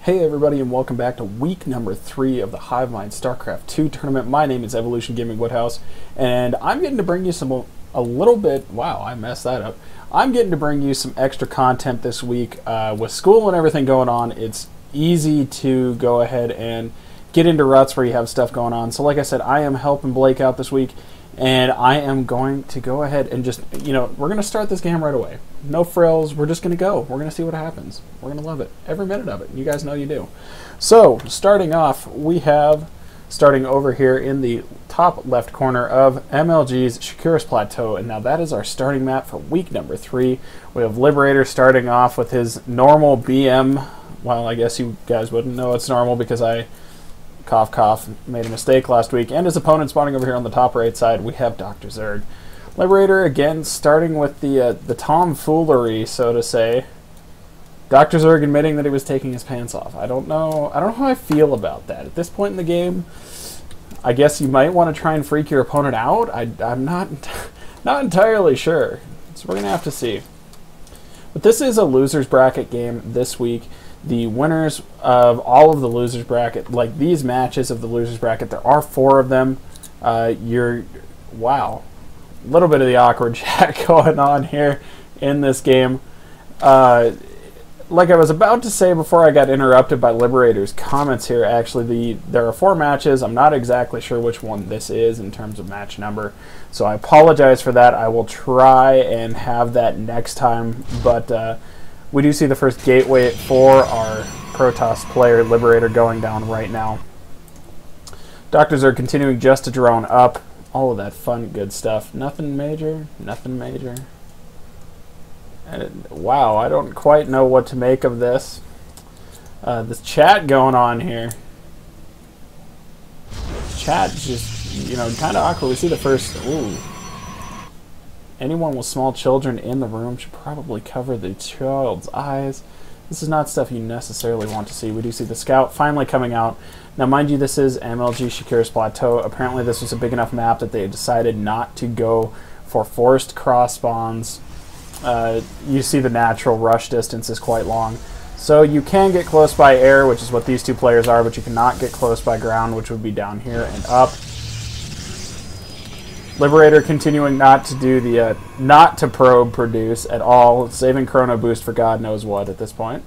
Hey everybody, and welcome back to week number 3 of the Hivemind StarCraft 2 tournament. My name is Evolution Gaming Woodhouse, and I'm getting to bring you a little bit, wow, I messed that up. I'm getting to bring you some extra content this week. With school and everything going on, it's easy to go ahead and get into ruts where you have stuff going on. So like I said, I am helping Blake out this week, and I am going to go ahead and just, we're going to start this game right away. No frills, we're just going to go. We're going to see what happens. We're going to love it. Every minute of it. You guys know you do. So, starting off, we have, starting over here in the top left corner of MLG's Shakuris Plateau, and now that is our starting map for week number 3. We have Liberator starting off with his normal BM. Well, I guess you guys wouldn't know it's normal because I cough cough made a mistake last week, and his opponent spawning over here on the top right side. We have DrZerg. Liberator again starting with the tomfoolery, so to say. DrZerg admitting that he was taking his pants off. I don't know how I feel about that at this point in the game. I guess you might want to try and freak your opponent out. I'm not entirely sure, so we're gonna have to see. But this is a losers bracket game this week. The winners of all of the losers bracket, like these matches of the losers bracket, there are 4 of them. Wow, a little bit of the awkward chat going on here in this game. Like I was about to say before I got interrupted by Liberator's comments here, actually there are 4 matches. I'm not exactly sure which one this is in terms of match number, so I apologize for that. I will try and have that next time, but we do see the first gateway for our Protoss player, Liberator, going down right now. DrZerg continuing just to drone up. All of that fun, good stuff. Nothing major, nothing major. And, wow, I don't quite know what to make of this. This chat going on here. Chat just, kind of awkward. We see the first, ooh. Anyone with small children in the room should probably cover the child's eyes. This is not stuff you necessarily want to see. We do see the scout finally coming out. Now, mind you, this is MLG Shakuris Plateau. Apparently, this was a big enough map that they decided not to go for forced cross spawns. You see the natural rush distance is quite long. So you can get close by air, which is what these 2 players are, but you cannot get close by ground, which would be down here and up. Liberator continuing not to do the, not to probe produce at all, saving Chrono Boost for God knows what at this point.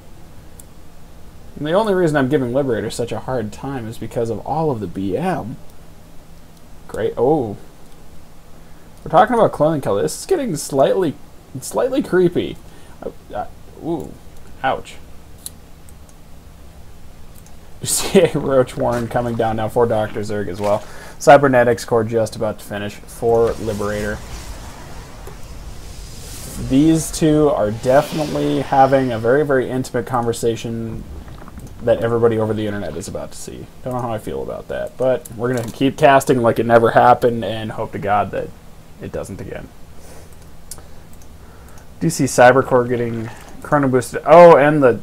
And the only reason I'm giving Liberator such a hard time is because of all of the BM. Great, oh. We're talking about clothing color. This is getting slightly creepy. Ooh, ouch. You see a Roach Warren coming down now for DrZerg as well. Cybernetics core just about to finish for Liberator. These 2 are definitely having a very, very intimate conversation that everybody over the internet is about to see. Don't know how I feel about that, but we're going to keep casting like it never happened and hope to God that it doesn't again. Do you see Cybercore getting chrono boosted? Oh, and the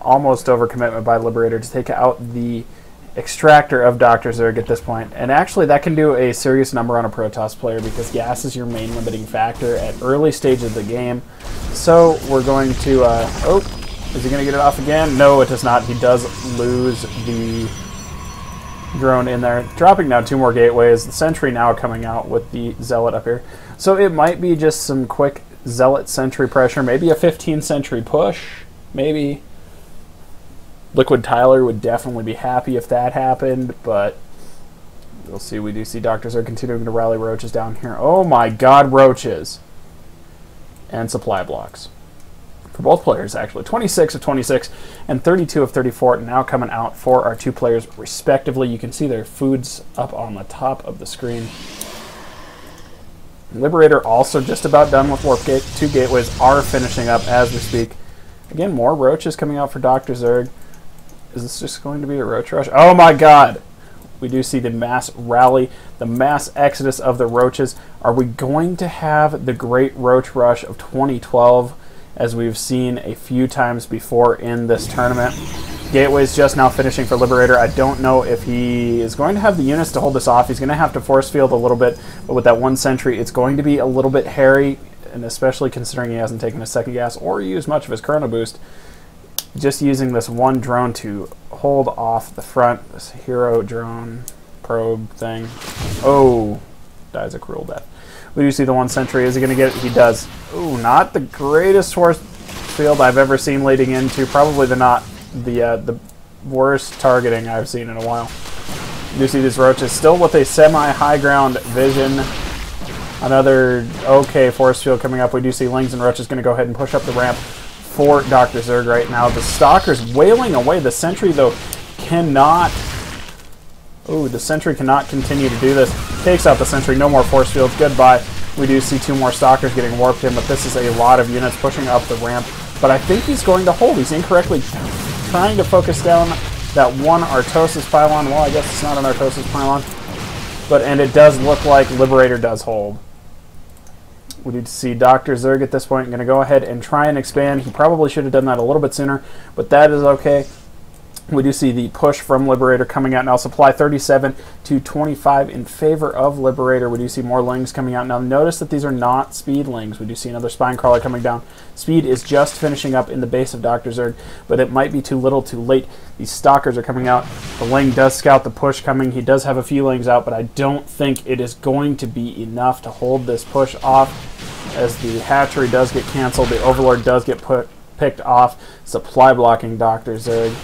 almost overcommitment by Liberator to take out the extractor of DrZerg at this point. And actually that can do a serious number on a Protoss player because gas is your main limiting factor at early stages of the game. So we're going to, oh, is he going to get it off again? No, it does not. He does lose the drone in there. Dropping now 2 more gateways. The Sentry now coming out with the Zealot up here. So it might be just some quick Zealot Sentry pressure, maybe a 15 Sentry push, maybe. Liquid Tyler would definitely be happy if that happened, but we'll see. We do see DrZerg continuing to rally roaches down here. Oh my god, roaches! And supply blocks. For both players, actually. 26 of 26 and 32 of 34 now coming out for our 2 players, respectively. You can see their foods up on the top of the screen. Liberator also just about done with Warp Gate. 2 gateways are finishing up as we speak. Again, more roaches coming out for DrZerg. Is this just going to be a roach rush? Oh my god! We do see the mass rally, the mass exodus of the roaches. Are we going to have the great roach rush of 2012 as we've seen a few times before in this tournament? Gateway's just now finishing for Liberator. I don't know if he is going to have the units to hold this off. He's going to have to force field a little bit, but with that 1 Sentry, it's going to be a little bit hairy, and especially considering he hasn't taken a second gas or used much of his Chrono Boost. just using this one drone to hold off the front. This hero drone probe thing. Oh, dies a cruel death. We do see the one sentry. Is he going to get it? He does. Ooh, not the greatest force field I've ever seen leading into. Probably the worst targeting I've seen in a while. You do see these roaches still with a semi-high ground vision. Another okay force field coming up. We do see Lings and Roaches going to go ahead and push up the ramp for DrZerg right now. The Stalker's wailing away. The Sentry, though, cannot... Ooh, the Sentry cannot continue to do this. Takes out the Sentry. No more force fields. Goodbye. We do see 2 more Stalkers getting warped in, but this is a lot of units pushing up the ramp. But I think he's going to hold. He's incorrectly trying to focus down that one Artosis pylon. Well, I guess it's not an Artosis pylon. And it does look like Liberator does hold. We need to see DrZerg at this point. Going to go ahead and try and expand. He probably should have done that a little bit sooner, but that is okay. We do see the push from Liberator coming out now. Supply 37 to 25 in favor of Liberator. We do see more Lings coming out now. Notice that these are not Speed Lings. We do see another Spine Crawler coming down. Speed is just finishing up in the base of DrZerg, but it might be too little too late. These Stalkers are coming out. The Ling does scout the push coming. He does have a few Lings out, but I don't think it is going to be enough to hold this push off, as the hatchery does get canceled. The Overlord does get picked off. Supply blocking DrZerg.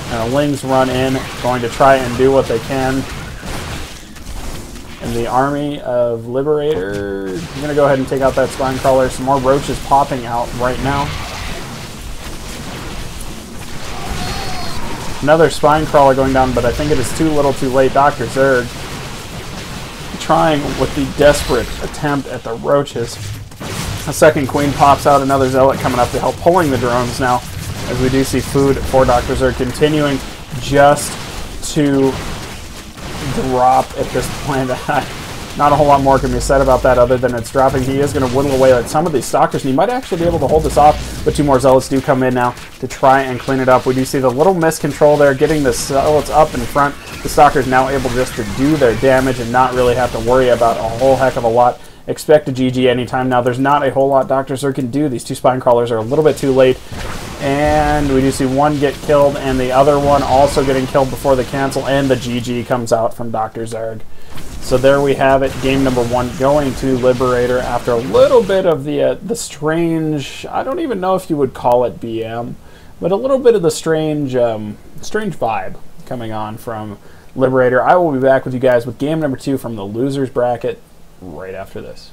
And the Lings run in, going to try and do what they can. And the army of Liberator is going to go ahead and take out that Spine Crawler. Some more Roaches popping out right now. Another Spine Crawler going down, but I think it is too little too late. DrZerg trying with the desperate attempt at the Roaches. A second Queen pops out, another Zealot coming up to help, pulling the drones now, as we do see food for DrZerg continuing just to drop at this point. Not a whole lot more can be said about that other than it's dropping. He is going to whittle away at some of these Stalkers, and he might actually be able to hold this off, but 2 more Zealots do come in now to try and clean it up. We do see the little miscontrol there, getting the Zealots up in front. The Stalkers now able just to do their damage and not really have to worry about a whole heck of a lot. Expect a GG anytime now. There's not a whole lot DrZerg can do. These 2 Spine Crawlers are a little bit too late. And we do see one get killed, and the other one also getting killed before the cancel, and the GG comes out from DrZerg. So there we have it. Game number 1 going to Liberator after a little bit of the strange, I don't even know if you would call it BM, but a little bit of the strange vibe coming on from Liberator. I will be back with you guys with game number 2 from the losers bracket right after this.